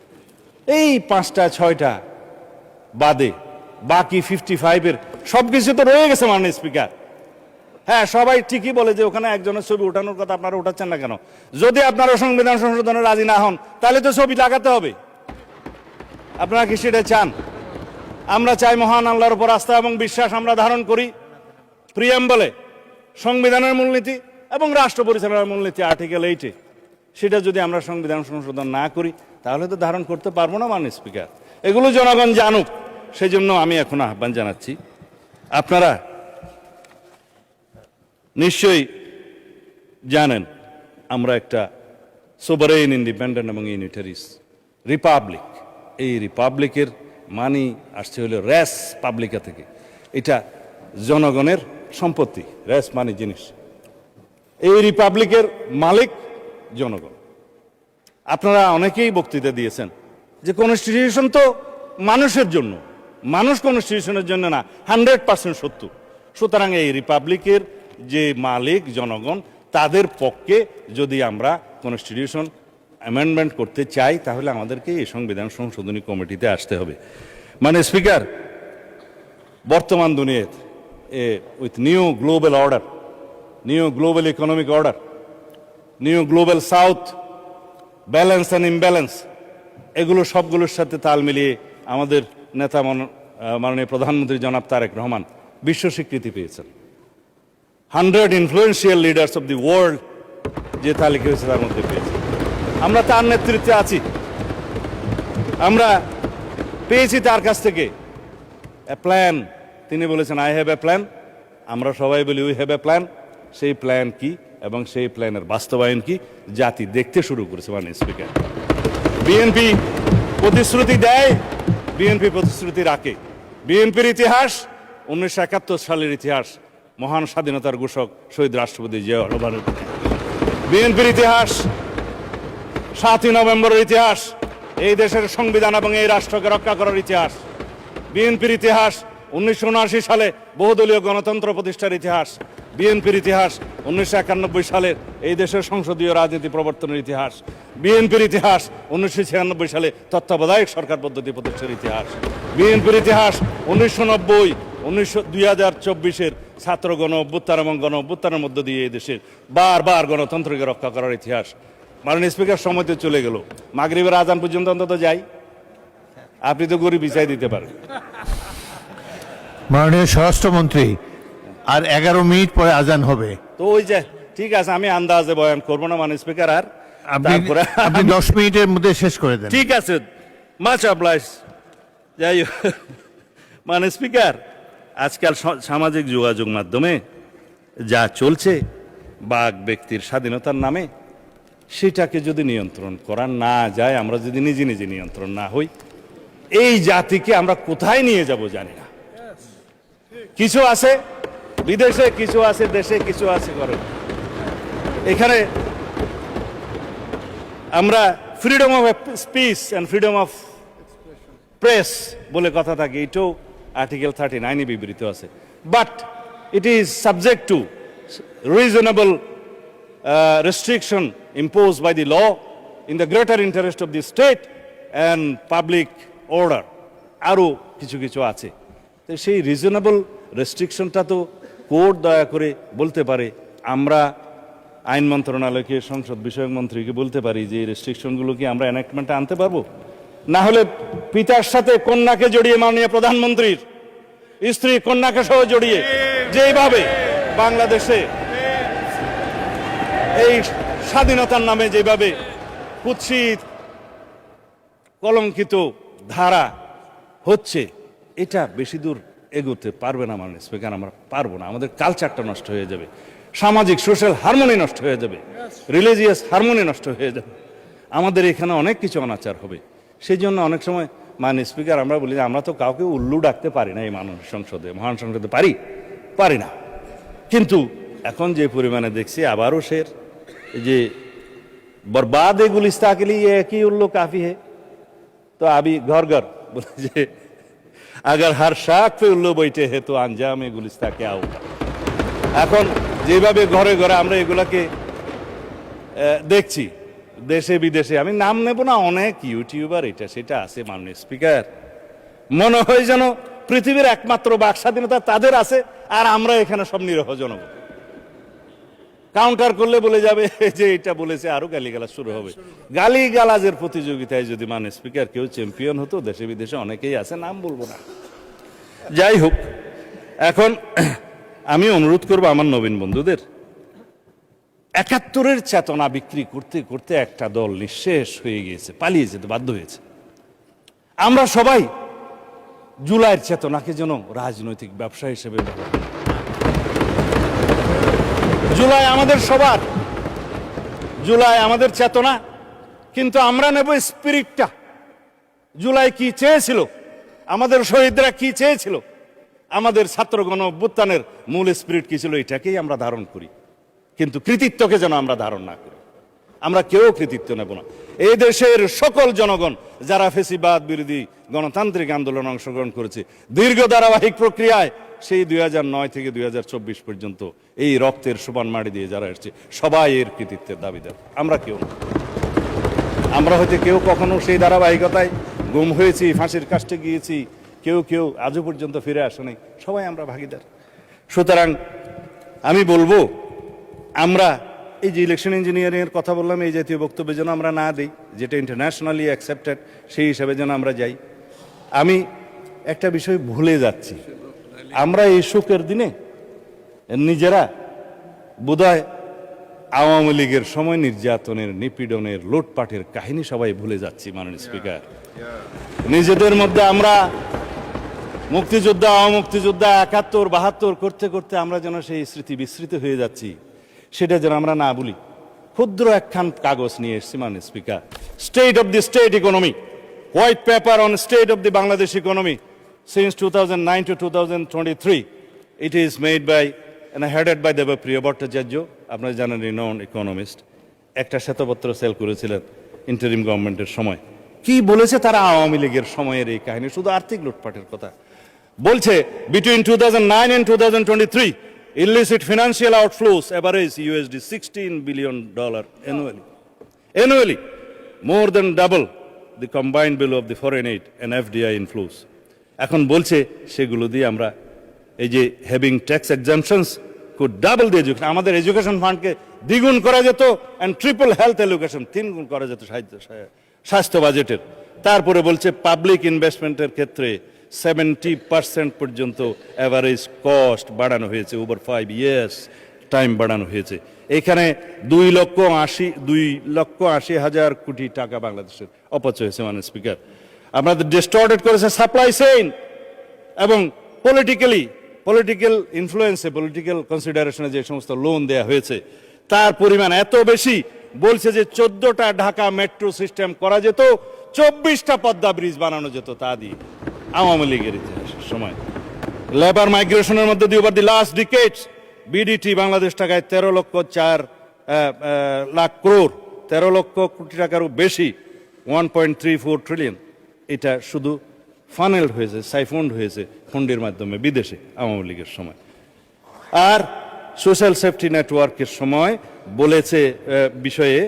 Speaker 1: এই 5টা 6টা বাদে বাকি 55-এর সব কিছু তো রয়ে গেছে মাননীয় স্পিকার। হ্যাঁ, সবাই ঠিকই বলে যে ওখানে একজনের ছবি ওঠানোর কথা, আপনারা উঠাচ্ছেন না কেন? যদি আপনারা সংবিধান সংশোধনে রাজি না হন, তাহলে তো ছবি লাগাতে হবে। আপনারা কি সেটা চান? আমরা চাই মহান আল্লাহর উপর আস্থা এবং বিশ্বাস আমরা ধারণ করি, প্রিয়াম্বলে সংবিধানের মূলনীতি এবং রাষ্ট্র পরিচালনার মূলনীতি আর্টিকেল 8-এ, সেটা যদি আমরা সংবিধান সংশোধন না করি, তাহলে তো ধারণ করতে পারবো না মাননীয় স্পিকার। এগুলো জনগণ জানুক, সেই জন্য আমি এখন আহ্বান জানাচ্ছি, আপনারা নিশ্চয়ই জানেন আমরা একটা সোভারেইন, ইন্ডিপেন্ডেন্ট এবং ইউনিটারিস রিপাবলিক। এই রিপাবলিকের মানি আসছে হলো রেস পাবলিকা থেকে, এটা জনগণের সম্পত্তি, রেস মানি জিনিস। এই রিপাবলিকের মালিক জনগণ। আপনারা অনেকেই বক্তৃতা দিয়েছেন যে কনস্টিটিউশন তো মানুষের জন্য, মানুষ কনস্টিটিউশনের জন্য না, 100% সত্য। সুতরাং এই রিপাবলিকের যে মালিক জনগণ, তাদের পক্ষে যদি আমরা কনস্টিটিউশন অ্যামেন্ডমেন্ট করতে চাই, তাহলে আমাদেরকে এই সংবিধান সংশোধনী কমিটিতে আসতে হবে। মানে স্পিকার, বর্তমান দুনিয়ায় with new global order, new global economic order, new global south, balance and imbalance, এগুলো সবগুলোর সাথে তাল মিলিয়ে আমাদের নেতা মাননীয় প্রধানমন্ত্রী জনাব তারেক রহমান বিশ্ব স্বীকৃতি পেয়েছেন। 100 influential leaders of the world যে তালিকা হয়েছে তার মধ্যে পেয়েছে। আমরা তার নেতৃত্বে আছি, আমরা পেয়েছি তার কাছ থেকে প্ল্যান। তিনি বলেছেন আই হ্যাভ এ প্ল্যান, আমরা সবাই বলি উই হ্যাভ এ প্ল্যান। সেই প্ল্যান কি এবং সেই প্ল্যানের বাস্তবায়ন কি জাতি দেখতে শুরু করেছে মাননীয় স্পিকার। বিএনপি প্রতিশ্রুতি দেয়, বিএনপি প্রতিশ্রুতি রাখে। বিএনপির ইতিহাস 1971 সালের ইতিহাস, মহান স্বাধীনতার ঘোষক শহীদ রাষ্ট্রপতি জিয়াউর রহমানের। বিএনপির ইতিহাস 7ই নভেম্বরের ইতিহাস, এই দেশের সংবিধান এবং এই রাষ্ট্রকে রক্ষা করার ইতিহাস। বিএনপির ইতিহাস 1979 সালে বহুদলীয় গণতন্ত্র প্রতিষ্ঠার ইতিহাস। বিএনপির ইতিহাস 1991 সালের এই দেশের সংসদীয় রাজনীতি প্রবর্তনের ইতিহাস। বিএনপির ইতিহাস 1996 সালে তত্ত্বাবধায়ক সরকার পদ্ধতি প্রতিষ্ঠার ইতিহাস। বিএনপির ইতিহাস 1990, 2024-এর ছাত্র গণ অভ্যুত্থান এবং গণ অভ্যুত্থানের মধ্য দিয়ে এই দেশের বারবার গণতন্ত্রকে রক্ষা করার ইতিহাস। মাননীয় স্পিকার, সময় তো চলে গেল, মাগরিবের আজান পর্যন্ত অন্তত যাই, আপনি তো গরিব বিচাই দিতে পারেন।
Speaker 2: মাননীয় স্বরাষ্ট্রমন্ত্রী, আর 11 মিনিট পরে আজান হবে,
Speaker 1: তো ওই যে ঠিক আছে, আমি আন্দাজে বয়ান করবো না মাননীয় স্পিকার, আর
Speaker 2: আপনি 10 মিনিটের মধ্যে শেষ করে দেন।
Speaker 1: ঠিক আছে, মাচ অবলাইজ। যাই হোক মাননীয় স্পিকার, আজকাল সামাজিক যোগাযোগ মাধ্যমে যা চলছে বাক ব্যক্তির স্বাধীনতার নামে, সেটাকে যদি নিয়ন্ত্রণ করা না যায়, আমরা যদি নিজে নিজে নিয়ন্ত্রণ না হই, এই জাতিকে আমরা কোথায় নিয়ে যাব জানি না। কিছু আছে বিদেশে, কিছু আছে দেশে, কিছু আছে ঘরে। এখানে আমরা freedom of speech and freedom of press বলে কথা থাকে, এটাও আর্টিকেল 39 বিবৃত আছে। But it is subject to reasonable restriction imposed by the law in the greater interest of the state and public order আরও কিছু কিছু আছে। তো সেই রিজনেবল রেস্ট্রিকশনটা তো কোর্ট দয়া করে বলতে পারে, আমরা আইন মন্ত্রণালয়কে সংসদ বিষয়ক মন্ত্রীকে বলতে পারি যে এই রেস্ট্রিকশনগুলো কি আমরা এনাক্টমেন্টে আনতে পারবো? না হলে পিতার সাথে কন্যাকে জড়িয়ে মাননীয় প্রধানমন্ত্রীর স্ত্রী কন্যাকে সহ জড়িয়ে যেভাবে বাংলাদেশে এই স্বাধীনতার নামে যেভাবে কুৎসিত কলঙ্কিত ধারা হচ্ছে, এটা বেশি দূর এগোতে পারবে না মাননীয় স্পিকার। আমরা পারবো না, আমাদের কালচারটা নষ্ট হয়ে যাবে, সামাজিক সোশ্যাল হারমোনি নষ্ট হয়ে যাবে, রিলিজিয়াস হারমোনি নষ্ট হয়ে যাবে, আমাদের এখানে অনেক কিছু অনাচার হবে। সেই জন্য অনেক সময় মাননীয় স্পিকার আমরা বলি যে আমরা তো কাউকে উল্লু ডাকতে পারি না এই মাননীয় সংসদে, মহান সংসদে পারি না। কিন্তু এখন যে পরিমাণে দেখছি আবারও শের যে बर्बाद है गुलिस्ता के लिए एक ही उल्लू काफी है। तो अभी घर घर बोले जे अगर हर शाख पे उल्लू बैठे हैं तो अंजाम है गुलिस्ता क्या होगा। এখন যেভাবে ঘরে ঘরে আমরা এগুলাকে দেখছি দেশে বিদেশে, আমি নাম নেব না, অনেক ইউটিউবার এটা সেটা আছে মাননীয় স্পিকার, মনে হয় যেন পৃথিবীর একমাত্র বাক স্বাধীনতা তাদের আছে আর আমরা এখানে সব নিরহ জনগণ। কাউন্টার করলে বলে যাবে যে এটা বলেছে, আরো গালিগালাজ শুরু হবে। গালিগালাজের প্রতিযোগিতায় যদি মাননীয় স্পিকার কেউ চ্যাম্পিয়ন হতো, দেশে বিদেশে অনেকেই আছে, নাম বলবো না। যাই হোক, এখন আমি অনুরোধ করবো আমার নবীন বন্ধুদের, ৭১-এর চেতনা বিক্রি করতে করতে একটা দল নিঃশেষ হয়ে গিয়েছে, পালিয়ে যেতে বাধ্য হয়েছে। আমরা সবাই জুলাইয়ের চেতনাকে যেন রাজনৈতিক ব্যবসা হিসেবে ব্যবহার করি। জুলাই আমাদের সবার, জুলাই আমাদের চেতনা, কিন্তু আমরা নেব স্পিরিটটা। জুলাই কি চেয়েছিল, আমাদের শহীদরা কি চেয়েছিল, আমাদের ছাত্রগণ অভ্যুত্থানের মূল স্পিরিট কি ছিল, এটাকেই আমরা ধারণ করি। কিন্তু কৃতিত্বকে যেন আমরা ধারণ না করি, আমরা কেউ কৃতিত্ব নেব না। এই দেশের সকল জনগণ যারা ফেসিবাদ বিরোধী গণতান্ত্রিক আন্দোলনে অংশগ্রহণ করেছে দীর্ঘ ধারাবাহিক প্রক্রিয়ায়, সেই 2009 থেকে 2024 পর্যন্ত এই রক্তের সমান মাটি দিয়ে যারা এসেছে, সবাই এর কৃতিত্বের দাবিদার, আমরা কেউ না। আমরা হয়তো কেউ কখনো সেই ধারাবাহিকতায় গুম হয়েছি, ফাঁসির কাস্টে গিয়েছি, কেউ কেউ আজও পর্যন্ত ফিরে আসে নাই, সবাই আমরা ভাগিদার। সুতরাং আমি বলবো, আমরা এই যে ইলেকশন ইঞ্জিনিয়ারিং এর কথা বললাম, এই জাতীয় বক্তব্য যেন আমরা না দিই, যেটা ইন্টারন্যাশনালি অ্যাকসেপ্টেড, সেই হিসাবে যেন আমরা যাই। আমি একটা বিষয় ভুলে যাচ্ছি, আমরা এই শোকের দিনে নিজেরা বোধহয় আওয়ামী লীগের সময় নির্যাতনের, নিপীড়নের, লুটপাটের কাহিনী সবাই ভুলে যাচ্ছি মাননীয় স্পিকার। নিজেদের মধ্যে আমরা মুক্তিযোদ্ধা, অমুক্তিযোদ্ধা, ৭১, ৭২ করতে করতে আমরা যেন সেই স্মৃতি বিস্মৃত হয়ে যাচ্ছি, সেটা যেন আমরা না বলি। ক্ষুদ্র একখান কাগজ নিয়ে এসেছি মাননীয় speaker, state of the state economy, white paper on state of the Bangladesh economy since 2009 to 2023. It is made by and headed by Devapriya Bhattacharya, আপনারা জানেন রিনাউন্ড ইকোনমিস্ট। একটা শ্বেতপত্র সেল করেছিলেন ইন্টারিম গভর্নমেন্টের সময়। কি বলেছে তারা আওয়ামী লীগের সময়ের এই কাহিনী, শুধু আর্থিক লুটপাটের কথা বলছে। Between 2009 and 2023 illicit financial outflows average $16 billion annually, more than double the combined bill of the foreign aid and FDI inflows. এখন বলছে সেগুলো দিয়ে আমরা এই যে having tax exemptions could double the education, আমাদের এডুকেশন ফান্ডকে দ্বিগুণ করা যেত, অ্যান্ড ট্রিপল হেলথ এডুকেশন, 3 গুণ করা যেত স্বাস্থ্য বাজেটের। তারপরে বলছে পাবলিক ইনভেস্টমেন্টের ক্ষেত্রে 70% পর্যন্ত অ্যাভারেজ কস্ট বাড়ানো হয়েছে, ওভার 5 years টাইম বাড়ানো হয়েছে। এখানে 2,80,000 কোটি টাকা বাংলাদেশের অপচয় হয়েছে মাননীয় স্পিকার। আপনাদের ডিস্টর্টেড করেছে সাপ্লাই চেইন, এবং পলিটিক্যাল ইনফ্লুয়েন্সে, পলিটিক্যাল কনসিডারেশনে যে সমস্ত লোন দেয়া হয়েছে তার পরিমাণ এত বেশি, বলছে যে 14টা ঢাকা মেট্রো সিস্টেম করা যেত, 24টা পদ্মা ব্রিজ বানানো যেত তা দিয়ে আওয়ামী লীগের ইতিহাসের সময়। লেবার মাইগ্রেশনের মধ্যে দিয়ে over the last ডিকেডস BDT Bangladesh টাকায় 13 লক্ষ কোটি টাকারও বেশি, 1.34 ট্রিলিয়ন, এটা শুধু ফানেলড হয়েছে, সাইফন্ড হয়েছে ফন্ডের মাধ্যমে বিদেশে আওয়ামী লীগের সময়। আর সোশ্যাল সেফটি নেটওয়ার্কের সময় বলেছে বিষয়ে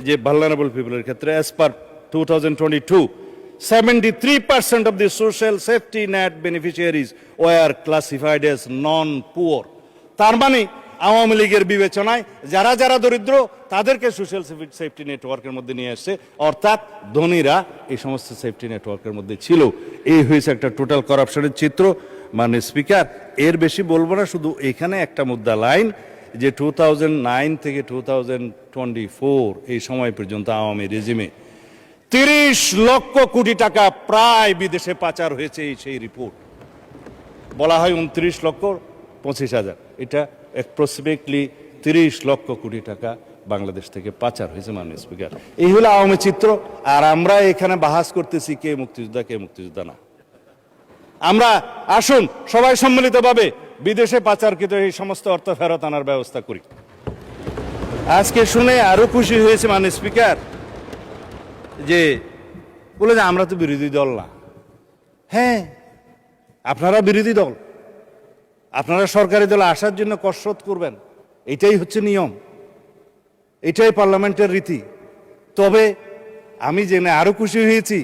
Speaker 1: যে ভালনারেবল পিপলের ক্ষেত্রে as per 2022 73% of the social safety net beneficiaries were classified as non-poor. তার মানে আওয়ামী লীগের বিবেচনায় যারা যারা দরিদ্র তাদেরকে সোশ্যাল সেফটি নেটওয়ার্কের মধ্যে নিয়ে আসছে, অর্থাৎ ধনীরা এই সমস্ত সেফটি নেটওয়ার্কের মধ্যে ছিল। এই হয়েছে একটা টোটাল করাপশনের চিত্র। মানে স্পিকার, এর বেশি বলবো না, শুধু এখানে একটা মুদ্রা লাইন যে 2009 থেকে 2024 এই সময় পর্যন্ত আওয়ামী রেজিমে 30 লক্ষ কোটি টাকা প্রায় বিদেশে পাচার হয়েছে। এই সেই রিপোর্ট বলা হয় 29 লক্ষ 25 হাজার, এটা অ্যাপ্রক্সিমেটলি 30 লক্ষ কোটি টাকা বাংলাদেশ থেকে পাচার হয়েছে। মাননীয় স্পিকার, এই হলো আওয়ামী চিত্র। আর আমরা এখানে বাহাস করতেছি কে মুক্তিযোদ্ধা কে মুক্তিযোদ্ধা না। আমরা আসুন সবাই সম্মিলিতভাবে বিদেশে পাচারকৃত এই সমস্ত অর্থ ফেরত আনার ব্যবস্থা করি। আজকে শুনে আরো খুশি হয়েছে মাননীয় স্পিকার যে বলে যে আমরা তো বিরোধী দল না। হ্যাঁ, আপনারা বিরোধী দল, আপনারা সরকারি দলে আসার জন্য কসরত করবেন, এটাই হচ্ছে নিয়ম, এটাই পার্লামেন্টের রীতি। তবে আমি জেনে আরো খুশি হয়েছি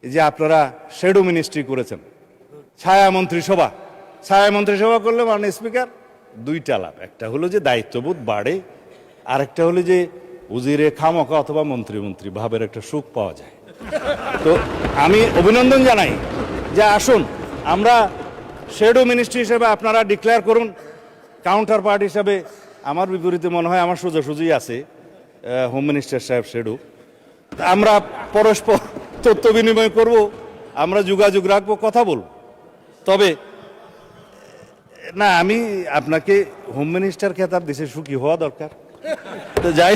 Speaker 1: যে আপনারা শ্যাডো মিনিস্ট্রি করেছেন, ছায়া মন্ত্রিসভা। ছায়া মন্ত্রিসভা করলে মাননীয় স্পিকার দুইটা লাভ, একটা হলো যে দায়িত্ববোধ বাড়ে, আর একটা হলো যে উজিরে খামকা অথবা মন্ত্রী ভাবের একটা সুখ পাওয়া যায়। তো আমি অভিনন্দন জানাই যে আসুন আমরা শ্যাডো মিনিস্ট্রি হিসেবে আপনারা ডিক্লেয়ার করুন। কাউন্টার পার্ট হিসাবে আমার বিপরীতে মনে হয় আমার সোজাসুজি আছে হোম মিনিস্টার সাহেব শ্যাডো। আমরা পরস্পর তথ্য বিনিময় করব, আমরা যোগাযোগ রাখবো, কথা বলব। তবে না, আমি আপনাকে হোম মিনিস্টার খেতাব দিছে, সুখী হওয়া দরকার। তো যাই,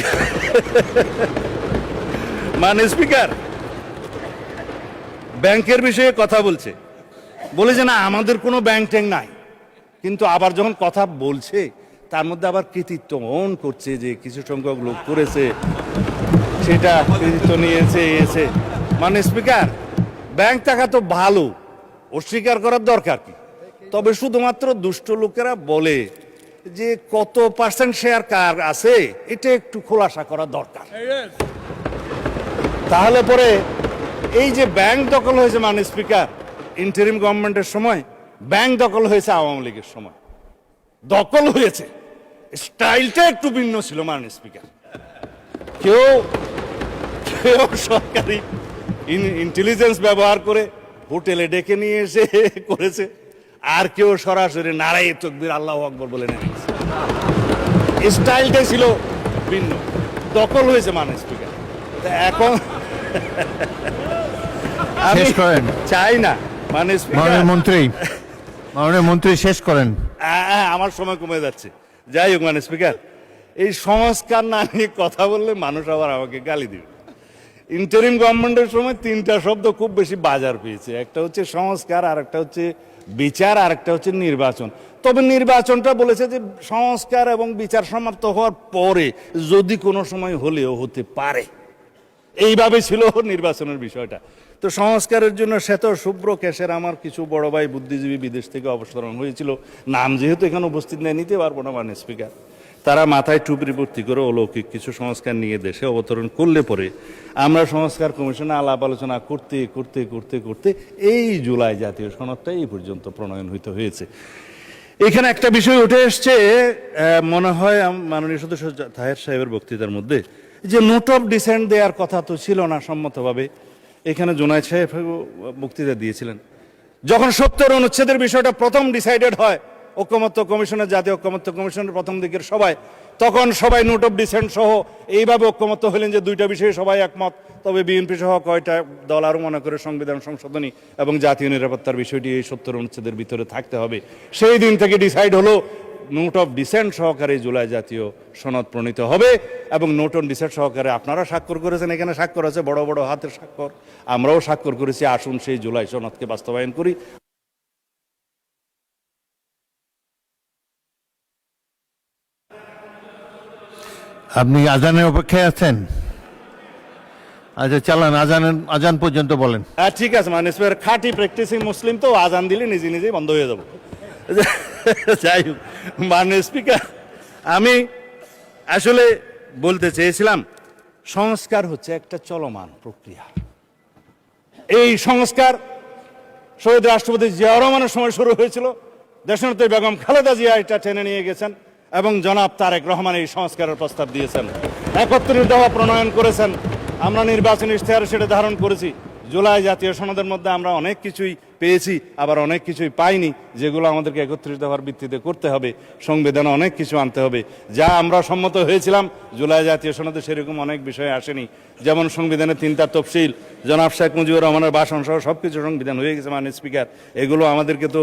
Speaker 1: মানে স্পিকার ব্যাংকের বিষয়ে কথা বলছে, বলে যে না আমাদের কোনো ব্যাংক ট্যাঙ্ক নাই, কিন্তু আবার যখন কথা বলছে তার মধ্যে আবার কৃতিত্ব অন করছে যে কিছু সংখ্যক লোক করেছে, সেটা কৃতিত্ব নিয়েছে এসে। মানে স্পিকার, ব্যাংক টাকা তো ভালো, অস্বীকার করার দরকার কি। তবে শুধুমাত্র দুষ্ট লোকেরা বলে যে কত পার্সেন্ট শেয়ার কার আছে এটা একটু খোলাসা করা দরকার। তাহলে পরে এই যে ব্যাংক দখল হয়েছে মাননীয় স্পিকার ইন্টারিম গভর্নমেন্টের সময়, ব্যাংক দখল হয়েছে আওয়ামী লীগের সময়। দখল হয়েছে, স্টাইলটা একটু ভিন্ন ছিল মাননীয় স্পিকার। কেউ সরকারি ইন্টেলিজেন্স ব্যবহার করে হোটেলে ডেকে নিয়ে এসে করেছে, আর কেউ সরাসরি নারায়ে তাকবীর আল্লাহু আকবার বলে নেমেছে। স্টাইলটাই ছিল ভিন্ন, দখল হয়েছে মাননীয় স্পিকার। এখন আমি
Speaker 2: শেষ করেন।
Speaker 1: চাই না মাননীয় স্পিকার,
Speaker 2: মাননীয় মন্ত্রী শেষ করেন।
Speaker 1: আমার সময় কমে যাচ্ছে। যাই হোক মাননীয় স্পিকার, এই সংস্কার না নিয়ে কথা বললে মানুষ আবার আমাকে গালি দিবে। ইন্টারিম গভর্নমেন্টের সময় তিনটা শব্দ খুব বেশি বাজার পেয়েছে, একটা হচ্ছে সংস্কার, আর একটা হচ্ছে বিচার, আর একটা হচ্ছে নির্বাচন। তবে নির্বাচনটা বলেছে যে সংস্কার এবং বিচার সমাপ্ত হওয়ার পরে যদি কোনো সময় হলেও হতে পারে, এইভাবে ছিল নির্বাচনের বিষয়টা। তো সংস্কারের জন্য শ্বেত শুভ্র কেশের আমার কিছু বড় ভাই বুদ্ধিজীবী বিদেশ থেকে অবতরণ হয়েছিল, নাম যেহেতু এখানে উপস্থিত নেই নিতে পারবো না মাননীয় স্পিকার। তারা মাথায় টুপি ভর্তি করে অলৌকিক কিছু সংস্কার নিয়ে দেশে অবতরণ করলে পরে আমরা সংস্কার কমিশনে আলাপ আলোচনা করতে করতে করতে করতে এই জুলাই জাতীয় সনদটা এই পর্যন্ত প্রণয়ন হয়েছে। এখানে একটা বিষয় উঠে এসছে, মনে হয় মাননীয় সদস্য তাহের সাহেবের বক্তৃতার মধ্যে, যে নোট অফ ডিসেন্ট দেওয়ার কথা তো ছিল না সম্মতভাবে। এখানে জুনায়েদ সাহেব বক্তৃতা দিয়েছিলেন, যখন 70 অনুচ্ছেদের বিষয়টা প্রথম ডিসাইডেড হয় ঐকমত্য কমিশনের, জাতীয় ঐকমত্য কমিশনের প্রথম দিকের সভায়, তখন সবাই নোট অফ ডিসেন্ট সহ এইভাবে ঐকমত্য হলেন যে দুইটা বিষয়ে সবাই একমত। তবে বিএনপি সহ কয়টা দল আরও মনে করে সংবিধান সংশোধনী এবং জাতীয় নিরাপত্তার বিষয়টি এই 70 অনুচ্ছেদের ভিতরে থাকতে হবে। সেই দিন থেকে ডিসাইড হলো নোট অফ ডিসেন্ট সহকারে জুলাই জাতীয় সনদ প্রণীত হবে, এবং নোট অন ডিসেন্ট সহকারে আপনারা স্বাক্ষর করেছেন, এখানে স্বাক্ষর আছে বড় বড় হাতের স্বাক্ষর, আমরাও স্বাক্ষর করেছি। আসুন সেই জুলাই সনদকে বাস্তবায়ন করি।
Speaker 2: আপনি আজানের অপেক্ষায় আছেন? আচ্ছা চালান, আজান পর্যন্ত বলেন।
Speaker 1: ঠিক আছে, মানে খাঁটি প্র্যাকটিসিং মুসলিম তো আজান দিলে নিজে নিজেই বন্ধ হয়ে যাবো। যাই হোক, মাননীয় স্পিকার, আমি আসলে বলতে চেয়েছিলাম সংস্কার হচ্ছে একটা চলমান প্রক্রিয়া। এই সংস্কার শহীদ রাষ্ট্রপতি জিয়াউর রহমানের সময় শুরু হয়েছিল, দেশনেত্রী বেগম খালেদা জিয়া এটা টেনে নিয়ে গেছেন এবং জনাব তারেক রহমান এই সংস্কারের প্রস্তাব দিয়েছেন, 71 দফা প্রণয়ন করেছেন। আমরা নির্বাচনী ইশতেহারে সেটা ধারণ করেছি। জুলাই জাতীয় সনদের মধ্যে আমরা অনেক কিছুই পেয়েছি, আবার অনেক কিছুই পাইনি, যেগুলো আমাদেরকে 31 দফার ভিত্তিতে করতে হবে। সংবিধানে অনেক কিছু আনতে হবে, যা আমরা সম্মত হয়েছিলাম জুলাই জাতীয় সনদে সেরকম অনেক বিষয় আসেনি। যেমন সংবিধানে 3টা তফসিল, জনাব শেখ মুজিবুর রহমানের ভাষণ সহ সব কিছু সংবিধান হয়ে গেছে মাননীয় স্পিকার। এগুলো আমাদেরকে তো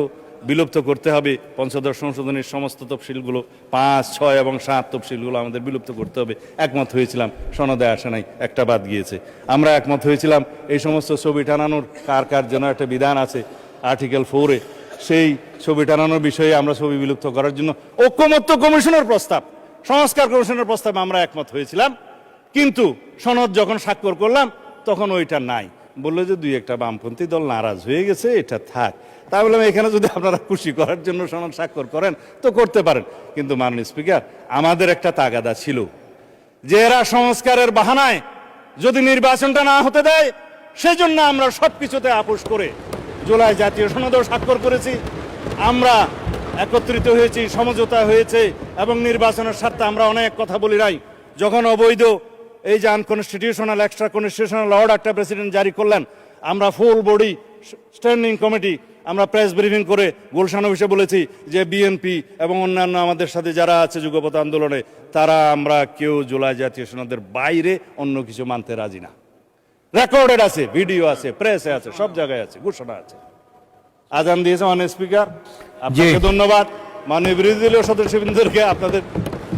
Speaker 1: বিলুপ্ত করতে হবে। পঞ্চদশ সংশোধনীর সমস্ত তফসিলগুলো 5, 6 এবং 7 তফসিলগুলো আমাদের বিলুপ্ত করতে হবে। একমত হয়েছিলাম, সনদে আসে নাই, একটা বাদ গিয়েছে। আমরা একমত হয়েছিলাম এই সমস্ত ছবি টানানোর কার কার জন্য একটা বিধান আছে আর্টিকেল 4-এ, সেই ছবি টানানোর বিষয়ে আমরা ছবি বিলুপ্ত করার জন্য ঐকমত্য কমিশনের প্রস্তাব, সংস্কার কমিশনের প্রস্তাবে আমরা একমত হয়েছিলাম। কিন্তু সনদ যখন স্বাক্ষর করলাম তখন ওইটা নাই, বললো যে 2-1টা বামপন্থী দল নারাজ হয়ে গেছে, এটা থাক। তাই বললাম এখানে যদি আপনারা খুশি করার জন্য সনদ স্বাক্ষর করেন তো করতে পারেন, কিন্তু মাননীয় স্পিকার আমাদের একটা তাগাদা ছিল যে এরা সংস্কারের বাহানায় যদি নির্বাচনটা না হতে দেয়, সেজন্য আমরা সবকিছুতে আপোষ করে জুলাই জাতীয় সনদেও স্বাক্ষর করেছি। আমরা একত্রিত হয়েছি, সমঝোতা হয়েছে এবং নির্বাচনের স্বার্থে আমরা অনেক কথা বলি নাই। যখন অবৈধ এই যে আনকনস্টিটিউশনাল এক্সট্রা কনস্টিটিউশনাল অর্ডারটা প্রেসিডেন্ট জারি করলেন, আমরা ফুল বডি স্ট্যান্ডিং কমিটি আমরা প্রেস ব্রিফিং করে গুলশান অফিসে বলেছি যে বিএনপি এবং অন্যান্য আমাদের সাথে যারা আছে যুগপৎ আন্দোলনে, তারা আমরা কেউ জুলাই জাতীয় সনদের বাইরে অন্য কিছু মানতে রাজি না। রেকর্ডেড আছে, ভিডিও আছে, প্রেসে আছে, সব জায়গায় আছে, ঘোষণা আছে। আজান দিয়েছে মাননীয় স্পিকার, আপনাকে ধন্যবাদ। মাননীয় বিরোধী দলীয় সদস্যবৃন্দকে আপনাদের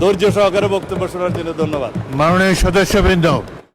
Speaker 1: ধৈর্য সহকারে বক্তব্য শোনার জন্য ধন্যবাদ।
Speaker 2: মাননীয় সদস্যবৃন্দ,